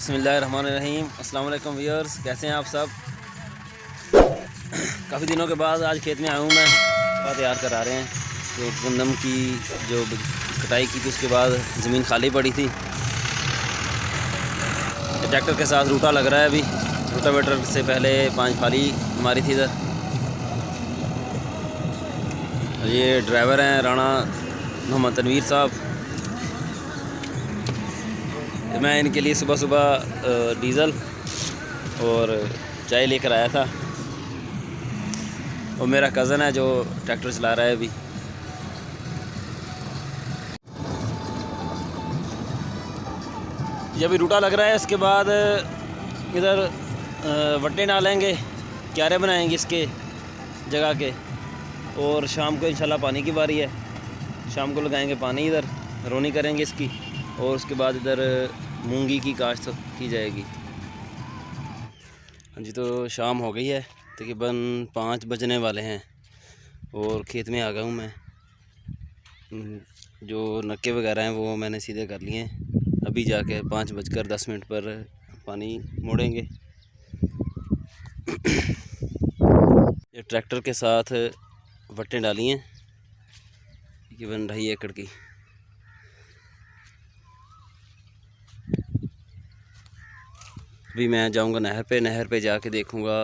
बिस्मिल्लाहिर्रहमानिर्रहीम। अस्सलाम वालेकुम व्यूअर्स, कैसे हैं आप सब। काफ़ी दिनों के बाद आज खेत में आया हूँ मैं। तैयार करा रहे हैं तो गंदम की जो कटाई की थी उसके बाद ज़मीन खाली पड़ी थी। ट्रैक्टर के साथ रूटा लग रहा है। अभी रोटावेटर से पहले 5 फाली मारी थी इधर। ये ड्राइवर हैं राणा मोहम्मद तनवीर साहब। मैं इनके लिए सुबह सुबह डीज़ल और चाय लेकर आया था। और मेरा कज़न है जो ट्रैक्टर चला रहा है अभी। ये अभी रूटा लग रहा है, इसके बाद इधर वट्टे डालेंगे, क्यारे बनाएंगे इसके जगह के। और शाम को इंशाल्लाह पानी की बारी है, शाम को लगाएंगे पानी, इधर रोनी करेंगे इसकी। और उसके बाद इधर मूंगी की काश्त की जाएगी। हाँ जी, तो शाम हो गई है, तकरीबन 5 बजने वाले हैं और खेत में आ गया हूँ मैं। जो नक्के वगैरह हैं वो मैंने सीधे कर लिए हैं। अभी जाके 5:10 पर पानी मोड़ेंगे। ये ट्रैक्टर के साथ वट्टें डाली हैं तकरीबन 2.5 एकड़ की। अभी मैं जाऊंगा नहर पे जाके देखूंगा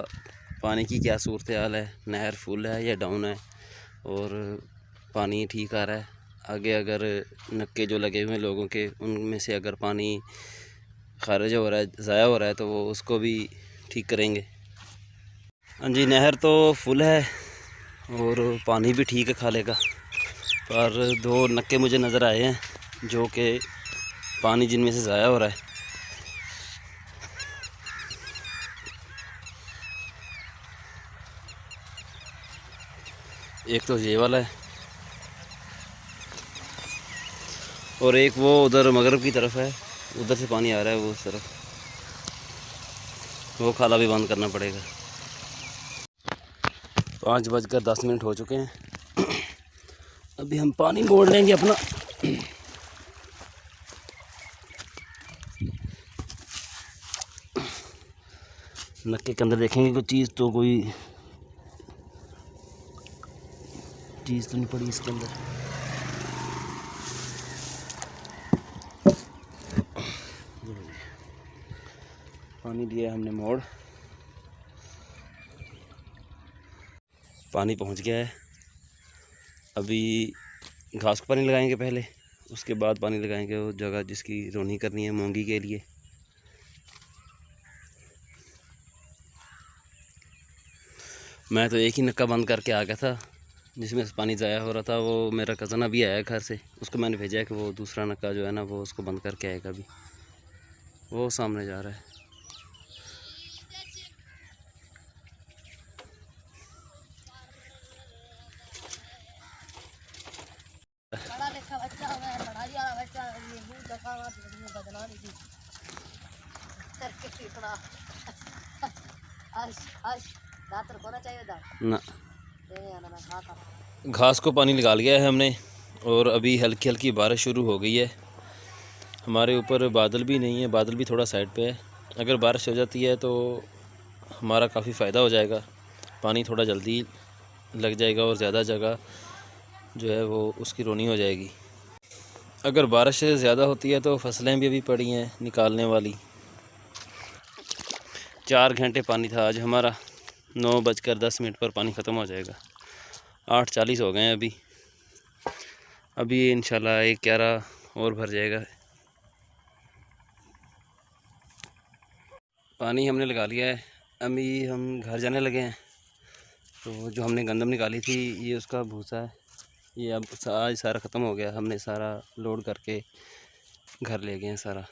पानी की क्या सूरत हाल है, नहर फुल है या डाउन है और पानी ठीक आ रहा है। आगे अगर नक्के जो लगे हुए हैं लोगों के, उनमें से अगर पानी खारिज हो रहा है, ज़ाया हो रहा है, तो वो उसको भी ठीक करेंगे। हाँ जी, नहर तो फुल है और पानी भी ठीक है खाले का। पर 2 नक्के मुझे नज़र आए हैं जो कि पानी जिनमें से ज़ाया हो रहा है। एक तो ये वाला है और एक वो उधर मगरब की तरफ है, उधर से पानी आ रहा है वो उस तरफ। वो खाला भी बंद करना पड़ेगा। 5:10 हो चुके हैं। अभी हम पानी मोड़ लेंगे अपना। नक्के के अंदर देखेंगे कोई चीज़ तो नहीं पड़ी इसके अंदर। पानी दिया हमने मोड़, पानी पहुंच गया है। अभी घास को पानी लगाएंगे पहले, उसके बाद पानी लगाएंगे वो जगह जिसकी रोनी करनी है मूंगी के लिए। मैं तो एक ही नक्का बंद करके आ गया था जिसमें से पानी ज़ाया हो रहा था। वो मेरा कज़न अभी आया घर से, उसको मैंने भेजा है कि वो दूसरा नक्का जो है ना वो उसको बंद करके आएगा। अभी वो सामने जा रहा है। ना घास को पानी लगा लिया है हमने और अभी हल्की हल्की बारिश शुरू हो गई है। हमारे ऊपर बादल भी नहीं है, बादल भी थोड़ा साइड पे है। अगर बारिश हो जाती है तो हमारा काफ़ी फ़ायदा हो जाएगा, पानी थोड़ा जल्दी लग जाएगा और ज़्यादा जगह जो है वो उसकी रोनी हो जाएगी। अगर बारिश ज़्यादा होती है तो फसलें भी अभी पड़ी हैं निकालने वाली। 4 घंटे पानी था आज हमारा। 9:10 पर पानी ख़त्म हो जाएगा। 8:40 हो गए हैं अभी इंशाल्लाह एक क्यारा और भर जाएगा। पानी हमने लगा लिया है, अभी हम घर जाने लगे हैं। तो जो हमने गंदम निकाली थी ये उसका भूसा है, ये अब आज सारा ख़त्म हो गया। हमने सारा लोड करके घर ले गए हैं सारा।